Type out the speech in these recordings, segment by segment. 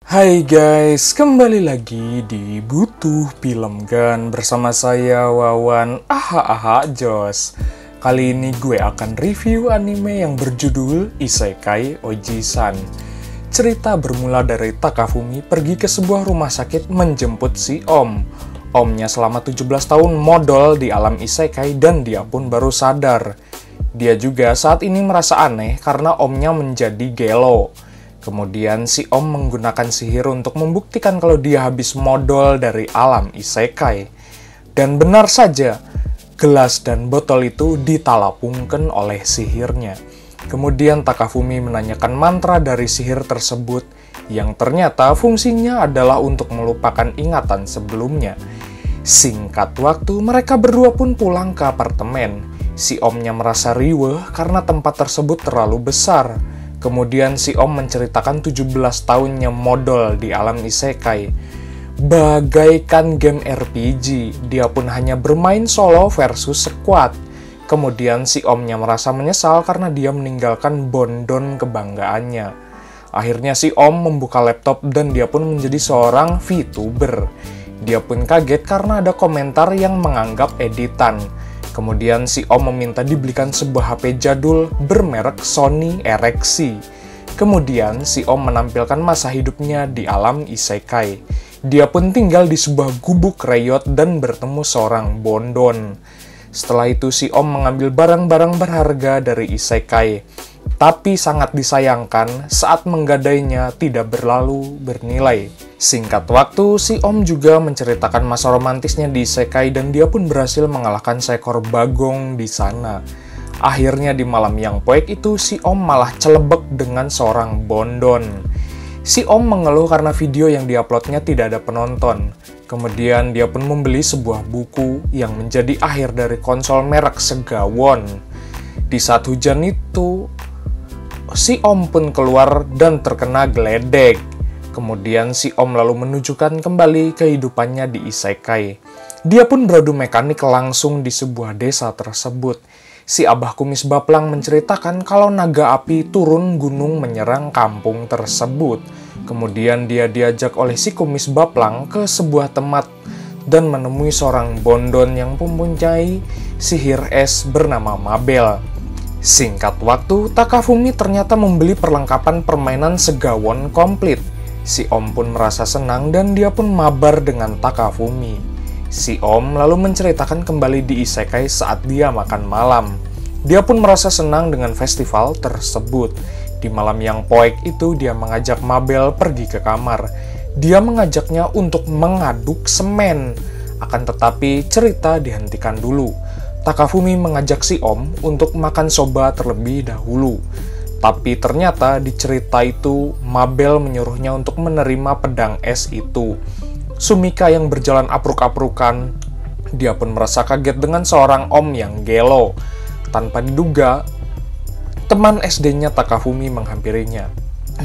Hai guys, kembali lagi di Butuh Film Kan bersama saya Wawan Jos. Kali ini gue akan review anime yang berjudul Isekai Oji-san. Cerita bermula dari Takafumi pergi ke sebuah rumah sakit menjemput si Om. Omnya selama 17 tahun modal di alam Isekai dan dia pun baru sadar. Dia juga saat ini merasa aneh karena omnya menjadi gelo. Kemudian si Om menggunakan sihir untuk membuktikan kalau dia habis modal dari alam Isekai. Dan benar saja, gelas dan botol itu ditalapungkan oleh sihirnya. Kemudian Takafumi menanyakan mantra dari sihir tersebut yang ternyata fungsinya adalah untuk melupakan ingatan sebelumnya. Singkat waktu, mereka berdua pun pulang ke apartemen. Si Omnya merasa riweuh karena tempat tersebut terlalu besar. Kemudian si Om menceritakan 17 tahunnya modal di alam Isekai. Bagaikan game RPG, dia pun hanya bermain solo versus squad. Kemudian si Omnya merasa menyesal karena dia meninggalkan bondon kebanggaannya. Akhirnya si Om membuka laptop dan dia pun menjadi seorang VTuber. Dia pun kaget karena ada komentar yang menganggap editan. Kemudian si Om meminta dibelikan sebuah HP jadul bermerek Sony Ericsson. Kemudian si Om menampilkan masa hidupnya di alam Isekai. Dia pun tinggal di sebuah gubuk reyot dan bertemu seorang bondon. Setelah itu si Om mengambil barang-barang berharga dari Isekai. Tapi sangat disayangkan saat menggadainya tidak berlalu bernilai. Singkat waktu, si Om juga menceritakan masa romantisnya di Isekai dan dia pun berhasil mengalahkan seekor bagong di sana. Akhirnya di malam yang poek itu, si Om malah celebek dengan seorang bondon. Si Om mengeluh karena video yang diuploadnya tidak ada penonton. Kemudian dia pun membeli sebuah buku yang menjadi akhir dari konsol merek Segawon. Di saat hujan itu, si Om pun keluar dan terkena geledek. Kemudian si Om lalu menunjukkan kembali kehidupannya di Isekai. Dia pun beradu mekanik langsung di sebuah desa tersebut. Si Abah Kumis Baplang menceritakan kalau naga api turun gunung menyerang kampung tersebut. Kemudian dia diajak oleh si Kumis Baplang ke sebuah tempat dan menemui seorang bondon yang mempunyai sihir es bernama Mabel. Singkat waktu, Takafumi ternyata membeli perlengkapan permainan Segawon komplit. Si Om pun merasa senang dan dia pun mabar dengan Takafumi. Si Om lalu menceritakan kembali di Isekai saat dia makan malam. Dia pun merasa senang dengan festival tersebut. Di malam yang poek itu dia mengajak Mabel pergi ke kamar. Dia mengajaknya untuk mengaduk semen. Akan tetapi cerita dihentikan dulu. Takafumi mengajak si Om untuk makan soba terlebih dahulu. Tapi ternyata di cerita itu, Mabel menyuruhnya untuk menerima pedang es itu. Sumika yang berjalan apruk-aprukan, dia pun merasa kaget dengan seorang Om yang gelo. Tanpa diduga, teman SD-nya Takafumi menghampirinya.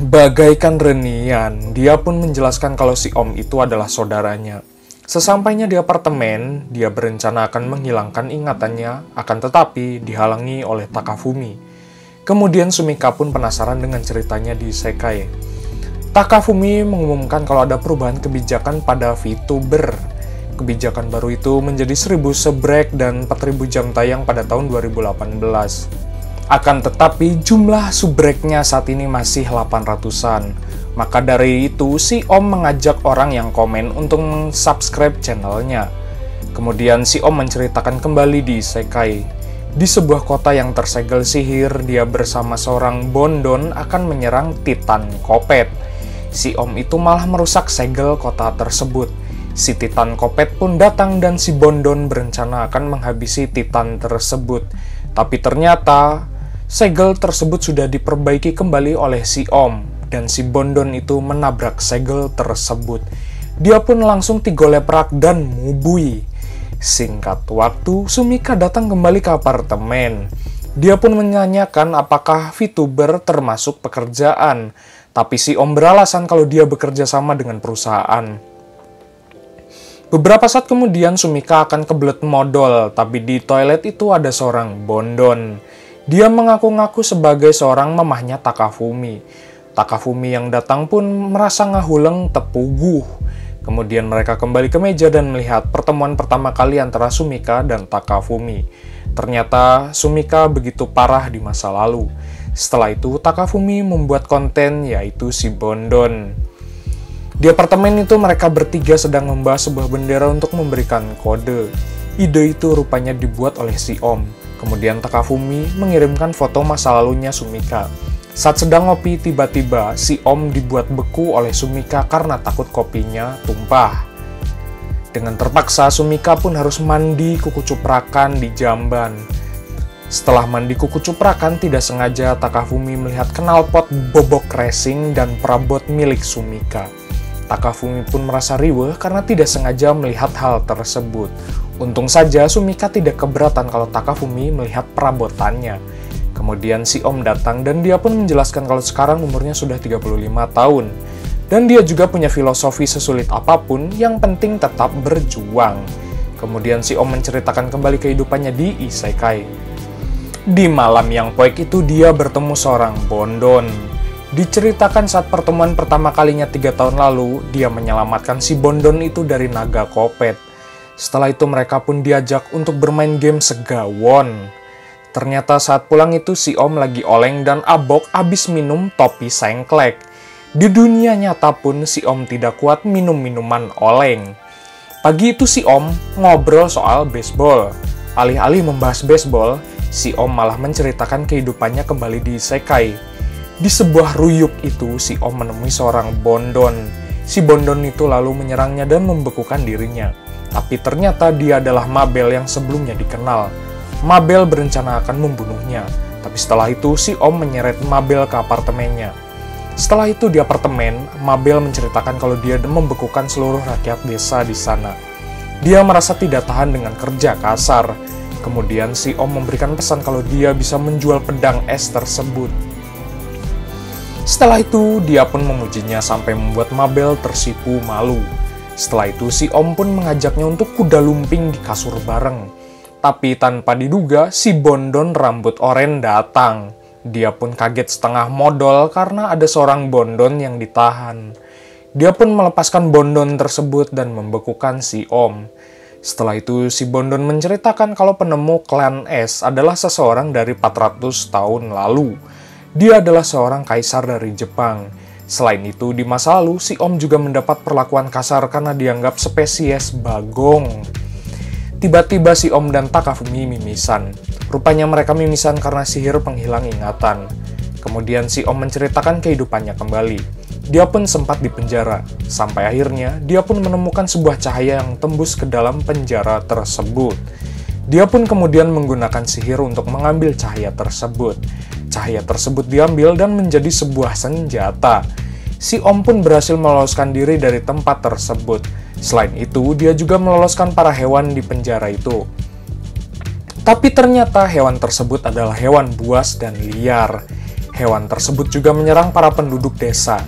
Bagaikan renian, dia pun menjelaskan kalau si Om itu adalah saudaranya. Sesampainya di apartemen, dia berencana akan menghilangkan ingatannya, akan tetapi dihalangi oleh Takafumi. Kemudian Sumika pun penasaran dengan ceritanya di Isekai. Takafumi mengumumkan kalau ada perubahan kebijakan pada VTuber. Kebijakan baru itu menjadi 1000 subrek dan 4000 jam tayang pada tahun 2018. Akan tetapi jumlah subreknya saat ini masih 800-an. Maka dari itu si Om mengajak orang yang komen untuk subscribe channelnya. Kemudian si Om menceritakan kembali di Isekai. Di sebuah kota yang tersegel sihir, dia bersama seorang bondon akan menyerang Titan Kopet. Si Om itu malah merusak segel kota tersebut. Si Titan Kopet pun datang dan si bondon berencana akan menghabisi Titan tersebut. Tapi ternyata segel tersebut sudah diperbaiki kembali oleh si Om. Dan si bondon itu menabrak segel tersebut. Dia pun langsung tigoleprak dan mubui. Singkat waktu, Sumika datang kembali ke apartemen. Dia pun menanyakan apakah VTuber termasuk pekerjaan. Tapi si Om beralasan kalau dia bekerja sama dengan perusahaan. Beberapa saat kemudian Sumika akan kebelet modal, tapi di toilet itu ada seorang bondon. Dia mengaku-ngaku sebagai seorang mamahnya Takafumi. Takafumi yang datang pun merasa ngahuleng tepuguh. Kemudian mereka kembali ke meja dan melihat pertemuan pertama kali antara Sumika dan Takafumi. Ternyata Sumika begitu parah di masa lalu. Setelah itu Takafumi membuat konten yaitu si Bondon. Di apartemen itu mereka bertiga sedang membahas sebuah bendera untuk memberikan kode. Ide itu rupanya dibuat oleh si Om. Kemudian Takafumi mengirimkan foto masa lalunya Sumika. Saat sedang ngopi, tiba-tiba si Om dibuat beku oleh Sumika karena takut kopinya tumpah. Dengan terpaksa, Sumika pun harus mandi kuku cuprakan di jamban. Setelah mandi kuku cuprakan, tidak sengaja Takafumi melihat knalpot bobok racing dan perabot milik Sumika. Takafumi pun merasa riweuh karena tidak sengaja melihat hal tersebut. Untung saja Sumika tidak keberatan kalau Takafumi melihat perabotannya. Kemudian si Om datang dan dia pun menjelaskan kalau sekarang umurnya sudah 35 tahun. Dan dia juga punya filosofi sesulit apapun, yang penting tetap berjuang. Kemudian si Om menceritakan kembali kehidupannya di Isekai. Di malam yang poek itu dia bertemu seorang Bondon. Diceritakan saat pertemuan pertama kalinya 3 tahun lalu, dia menyelamatkan si Bondon itu dari naga kopet. Setelah itu mereka pun diajak untuk bermain game segawon. Ternyata saat pulang itu si Om lagi oleng dan abok abis minum topi sengklek. Di dunia nyata pun si Om tidak kuat minum minuman oleng. Pagi itu si Om ngobrol soal baseball. Alih-alih membahas baseball, si Om malah menceritakan kehidupannya kembali di Isekai. Di sebuah ruyuk itu, si Om menemui seorang Bondon. Si Bondon itu lalu menyerangnya dan membekukan dirinya. Tapi ternyata dia adalah Mabel yang sebelumnya dikenal. Mabel berencana akan membunuhnya. Tapi setelah itu, si Om menyeret Mabel ke apartemennya. Setelah itu di apartemen, Mabel menceritakan kalau dia membekukan seluruh rakyat desa di sana. Dia merasa tidak tahan dengan kerja kasar. Kemudian si Om memberikan pesan kalau dia bisa menjual pedang es tersebut. Setelah itu, dia pun memujinya sampai membuat Mabel tersipu malu. Setelah itu, si Om pun mengajaknya untuk kuda lumping di kasur bareng. Tapi tanpa diduga, si Bondon rambut oranye datang. Dia pun kaget setengah modal karena ada seorang Bondon yang ditahan. Dia pun melepaskan Bondon tersebut dan membekukan si Om. Setelah itu, si Bondon menceritakan kalau penemu klan es adalah seseorang dari 400 tahun lalu. Dia adalah seorang kaisar dari Jepang. Selain itu, di masa lalu, si Om juga mendapat perlakuan kasar karena dianggap spesies bagong. Tiba-tiba si Om dan Takafumi mimisan. Rupanya mereka mimisan karena sihir penghilang ingatan. Kemudian si Om menceritakan kehidupannya kembali. Dia pun sempat dipenjara. Sampai akhirnya, dia pun menemukan sebuah cahaya yang tembus ke dalam penjara tersebut. Dia pun kemudian menggunakan sihir untuk mengambil cahaya tersebut. Cahaya tersebut diambil dan menjadi sebuah senjata. Si Om pun berhasil meloloskan diri dari tempat tersebut. Selain itu, dia juga meloloskan para hewan di penjara itu. Tapi ternyata hewan tersebut adalah hewan buas dan liar. Hewan tersebut juga menyerang para penduduk desa.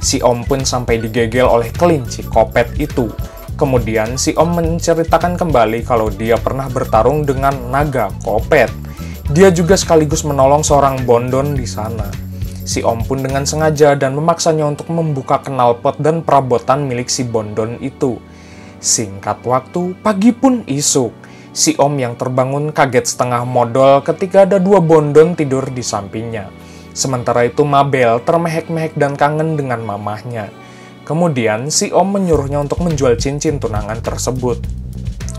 Si Om pun sampai digegel oleh kelinci kopet itu. Kemudian si Om menceritakan kembali kalau dia pernah bertarung dengan naga kopet. Dia juga sekaligus menolong seorang Bondon di sana. Si Om pun dengan sengaja dan memaksanya untuk membuka knalpot dan perabotan milik si Bondon itu. Singkat waktu, pagi pun isuk. Si Om yang terbangun kaget setengah modal ketika ada 2 Bondon tidur di sampingnya. Sementara itu Mabel termehek-mehek dan kangen dengan mamahnya. Kemudian si Om menyuruhnya untuk menjual cincin tunangan tersebut.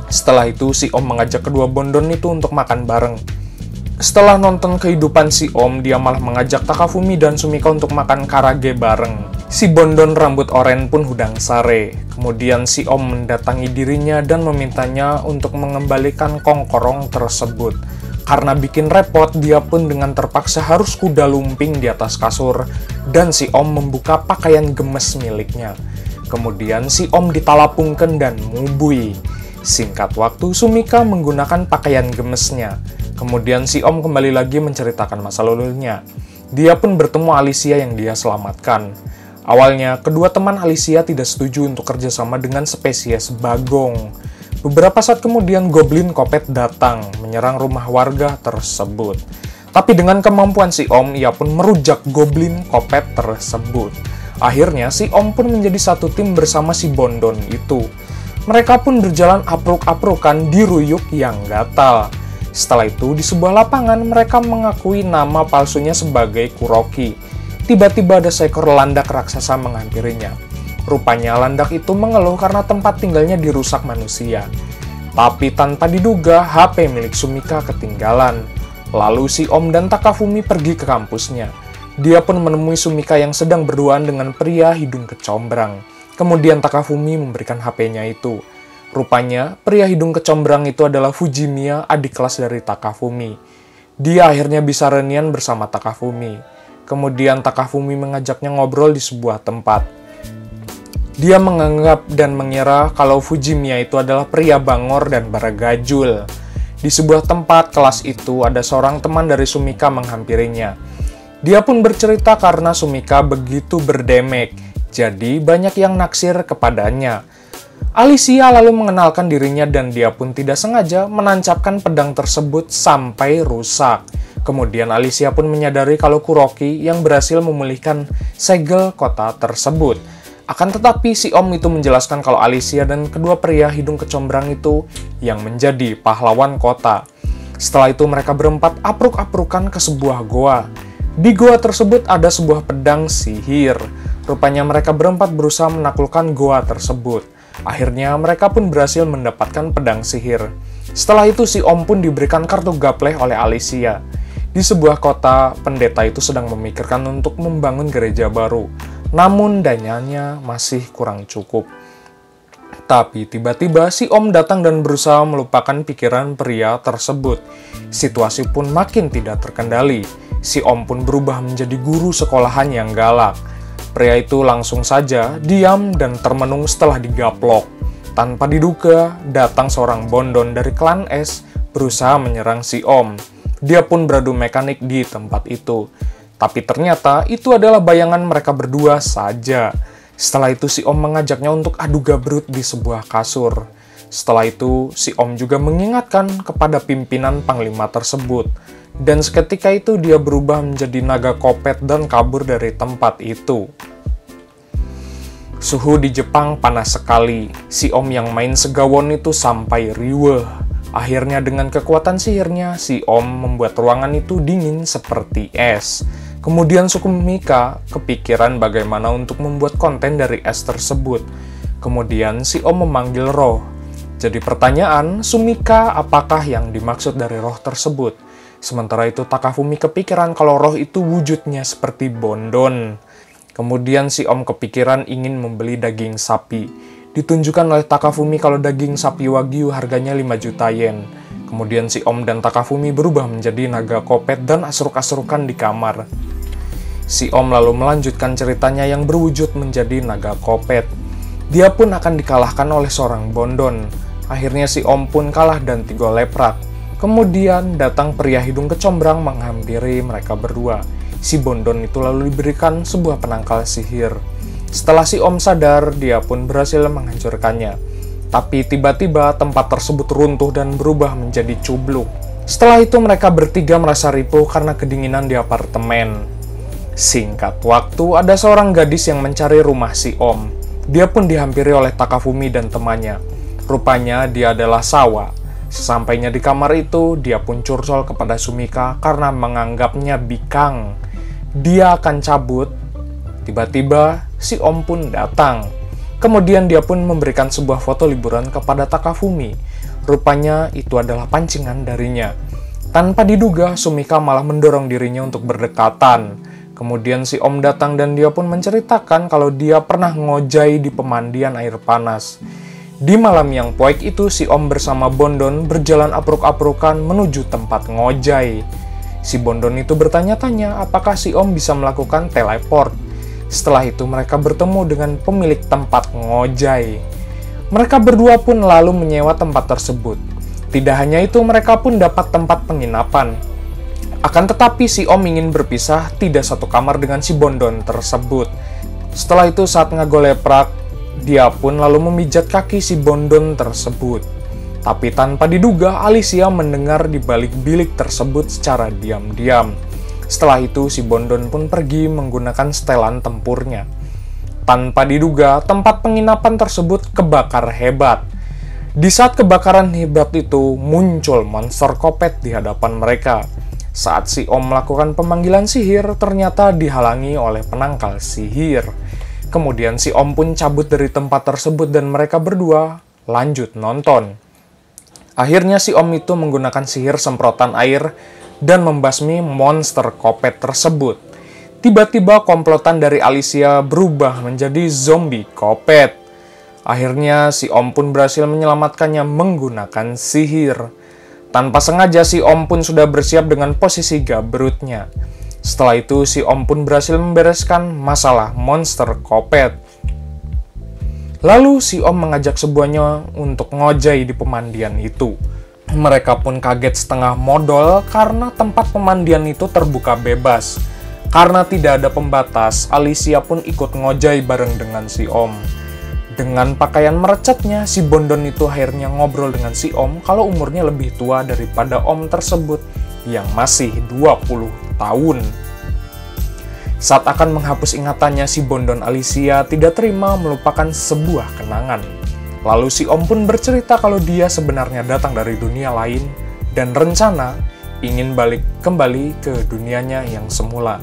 Setelah itu si Om mengajak kedua Bondon itu untuk makan bareng. Setelah nonton kehidupan si Om, dia malah mengajak Takafumi dan Sumika untuk makan karage bareng. Si Bondon rambut oranye pun hudang sare. Kemudian si Om mendatangi dirinya dan memintanya untuk mengembalikan kongkorong tersebut. Karena bikin repot, dia pun dengan terpaksa harus kuda lumping di atas kasur. Dan si Om membuka pakaian gemes miliknya. Kemudian si Om ditalapungkan dan mubui. Singkat waktu, Sumika menggunakan pakaian gemesnya. Kemudian si Om kembali lagi menceritakan masa lalunya. Dia pun bertemu Alicia yang dia selamatkan. Awalnya, kedua teman Alicia tidak setuju untuk kerjasama dengan spesies bagong. Beberapa saat kemudian Goblin Kopet datang, menyerang rumah warga tersebut. Tapi dengan kemampuan si Om, ia pun merujak goblin kopet tersebut. Akhirnya si Om pun menjadi satu tim bersama si Bondon itu. Mereka pun berjalan apruk-aprukan di ruyuk yang gatal. Setelah itu, di sebuah lapangan, mereka mengakui nama palsunya sebagai Kuroki. Tiba-tiba ada seekor landak raksasa menghampirinya. Rupanya landak itu mengeluh karena tempat tinggalnya dirusak manusia. Tapi tanpa diduga, HP milik Sumika ketinggalan. Lalu si Om dan Takafumi pergi ke kampusnya. Dia pun menemui Sumika yang sedang berduaan dengan pria hidung kecombrang. Kemudian Takafumi memberikan HP-nya itu. Rupanya, pria hidung kecombrang itu adalah Fujimiya, adik kelas dari Takafumi. Dia akhirnya bisa reunian bersama Takafumi. Kemudian Takafumi mengajaknya ngobrol di sebuah tempat. Dia menganggap dan mengira kalau Fujimiya itu adalah pria bangor dan baragajul. Di sebuah tempat kelas itu ada seorang teman dari Sumika menghampirinya. Dia pun bercerita karena Sumika begitu berdemek. Jadi, banyak yang naksir kepadanya. Alicia lalu mengenalkan dirinya dan dia pun tidak sengaja menancapkan pedang tersebut sampai rusak. Kemudian Alicia pun menyadari kalau Kuroki yang berhasil memulihkan segel kota tersebut. Akan tetapi si Om itu menjelaskan kalau Alicia dan kedua pria hidung kecombrang itu yang menjadi pahlawan kota. Setelah itu mereka berempat apruk-aprukan ke sebuah goa. Di goa tersebut ada sebuah pedang sihir. Rupanya mereka berempat berusaha menaklukkan goa tersebut. Akhirnya mereka pun berhasil mendapatkan pedang sihir. Setelah itu si Om pun diberikan kartu gapleh oleh Alicia. Di sebuah kota, pendeta itu sedang memikirkan untuk membangun gereja baru. Namun dananya masih kurang cukup. Tapi tiba-tiba si Om datang dan berusaha melupakan pikiran pria tersebut. Situasi pun makin tidak terkendali. Si Om pun berubah menjadi guru sekolahan yang galak. Pria itu langsung saja diam dan termenung setelah digaplok. Tanpa diduga, datang seorang Bondon dari klan Es berusaha menyerang si Om. Dia pun beradu mekanik di tempat itu. Tapi ternyata itu adalah bayangan mereka berdua saja. Setelah itu si Om mengajaknya untuk adu gabrut di sebuah kasur. Setelah itu si Om juga mengingatkan kepada pimpinan panglima tersebut. Dan seketika itu dia berubah menjadi naga kopet dan kabur dari tempat itu. Suhu di Jepang panas sekali. Si Om yang main segawon itu sampai riweuh. Akhirnya dengan kekuatan sihirnya, si Om membuat ruangan itu dingin seperti es. Kemudian Sumika kepikiran bagaimana untuk membuat konten dari es tersebut. Kemudian si Om memanggil roh. Jadi pertanyaan, Sumika apakah yang dimaksud dari roh tersebut? Sementara itu Takafumi kepikiran kalau roh itu wujudnya seperti Bondon. Kemudian si Om kepikiran ingin membeli daging sapi. Ditunjukkan oleh Takafumi kalau daging sapi Wagyu harganya 5 juta yen. Kemudian si Om dan Takafumi berubah menjadi naga kopet dan asruk-asrukan di kamar. Si Om lalu melanjutkan ceritanya yang berwujud menjadi naga kopet. Dia pun akan dikalahkan oleh seorang Bondon. Akhirnya si Om pun kalah dan leprak. Kemudian datang pria hidung kecombrang menghampiri mereka berdua. Si Bondon itu lalu diberikan sebuah penangkal sihir. Setelah si Om sadar, dia pun berhasil menghancurkannya. Tapi tiba-tiba tempat tersebut runtuh dan berubah menjadi cubluk. Setelah itu mereka bertiga merasa ripuh karena kedinginan di apartemen. Singkat waktu, ada seorang gadis yang mencari rumah si Om. Dia pun dihampiri oleh Takafumi dan temannya. Rupanya dia adalah Sawa. Sesampainya di kamar itu, dia pun curcol kepada Sumika karena menganggapnya bikang. Dia akan cabut. Tiba-tiba, si Om pun datang. Kemudian dia pun memberikan sebuah foto liburan kepada Takafumi. Rupanya itu adalah pancingan darinya. Tanpa diduga, Sumika malah mendorong dirinya untuk berdekatan. Kemudian si Om datang dan dia pun menceritakan kalau dia pernah ngojai di pemandian air panas. Di malam yang poek itu, si Om bersama Bondon berjalan apruk-aprukan menuju tempat ngojai. Si Bondon itu bertanya-tanya apakah si Om bisa melakukan teleport. Setelah itu mereka bertemu dengan pemilik tempat ngojai. Mereka berdua pun lalu menyewa tempat tersebut. Tidak hanya itu, mereka pun dapat tempat penginapan. Akan tetapi si Om ingin berpisah, tidak satu kamar dengan si Bondon tersebut. Setelah itu saat ngagoleprak, dia pun lalu memijat kaki si Bondon tersebut. Tapi tanpa diduga, Alicia mendengar di balik bilik tersebut secara diam-diam. Setelah itu, si Bondon pun pergi menggunakan setelan tempurnya. Tanpa diduga, tempat penginapan tersebut kebakar hebat. Di saat kebakaran hebat itu, muncul monster kopet di hadapan mereka. Saat si Om melakukan pemanggilan sihir, ternyata dihalangi oleh penangkal sihir. Kemudian si Om pun cabut dari tempat tersebut dan mereka berdua lanjut nonton. Akhirnya si Om itu menggunakan sihir semprotan air dan membasmi monster kopet tersebut. Tiba-tiba komplotan dari Alicia berubah menjadi zombie kopet. Akhirnya si Om pun berhasil menyelamatkannya menggunakan sihir. Tanpa sengaja si Om pun sudah bersiap dengan posisi gabrutnya. Setelah itu si Om pun berhasil membereskan masalah monster kopet. Lalu si Om mengajak sebuahnya untuk ngojai di pemandian itu. Mereka pun kaget setengah modal karena tempat pemandian itu terbuka bebas. Karena tidak ada pembatas, Alicia pun ikut ngojai bareng dengan si Om. Dengan pakaian merecatnya, si Bondon itu akhirnya ngobrol dengan si Om kalau umurnya lebih tua daripada Om tersebut yang masih 20 tahun. Saat akan menghapus ingatannya, si Bondon Alicia tidak terima melupakan sebuah kenangan. Lalu si Om pun bercerita kalau dia sebenarnya datang dari dunia lain dan rencana ingin balik kembali ke dunianya yang semula.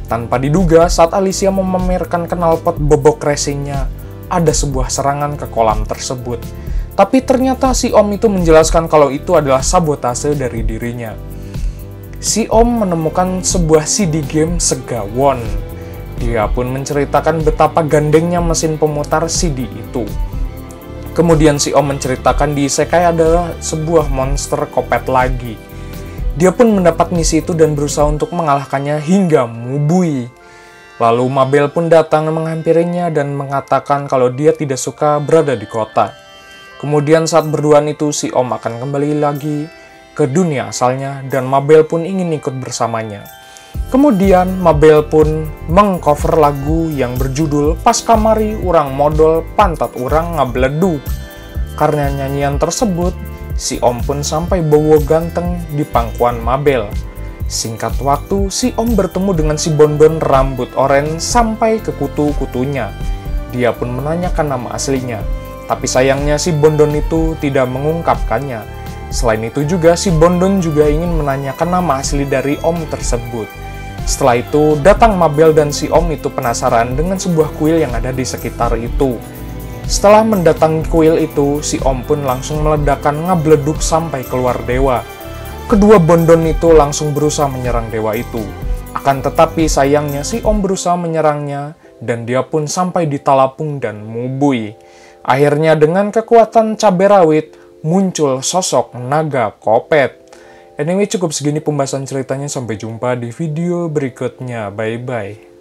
Tanpa diduga, saat Alicia memamerkan knalpot bobok racingnya, ada sebuah serangan ke kolam tersebut. Tapi ternyata si Om itu menjelaskan kalau itu adalah sabotase dari dirinya. Si Om menemukan sebuah CD game segawon. Dia pun menceritakan betapa gandengnya mesin pemutar CD itu. Kemudian si Om menceritakan di isekai adalah sebuah monster kopet lagi. Dia pun mendapat misi itu dan berusaha untuk mengalahkannya hingga mubui. Lalu Mabel pun datang menghampirinya dan mengatakan kalau dia tidak suka berada di kota. Kemudian saat berduaan itu si Om akan kembali lagi ke dunia asalnya dan Mabel pun ingin ikut bersamanya. Kemudian Mabel pun mengcover lagu yang berjudul Pas Kamari Urang Modal Pantat Urang Ngabledug. Karena nyanyian tersebut, si Om pun sampai bowo ganteng di pangkuan Mabel. Singkat waktu, si Om bertemu dengan si Bondon rambut oranye sampai ke kutu-kutunya. Dia pun menanyakan nama aslinya, tapi sayangnya si Bondon itu tidak mengungkapkannya. Selain itu juga, si Bondon juga ingin menanyakan nama asli dari Om tersebut. Setelah itu, datang Mabel dan si Om itu penasaran dengan sebuah kuil yang ada di sekitar itu. Setelah mendatangi kuil itu, si Om pun langsung meledakkan ngableduk sampai keluar dewa. Kedua Bondon itu langsung berusaha menyerang dewa itu. Akan tetapi sayangnya si Om berusaha menyerangnya, dan dia pun sampai di talapung dan mubui. Akhirnya dengan kekuatan cabai rawit, muncul sosok naga kopet. Anyway, cukup segini pembahasan ceritanya. Sampai jumpa di video berikutnya. Bye-bye.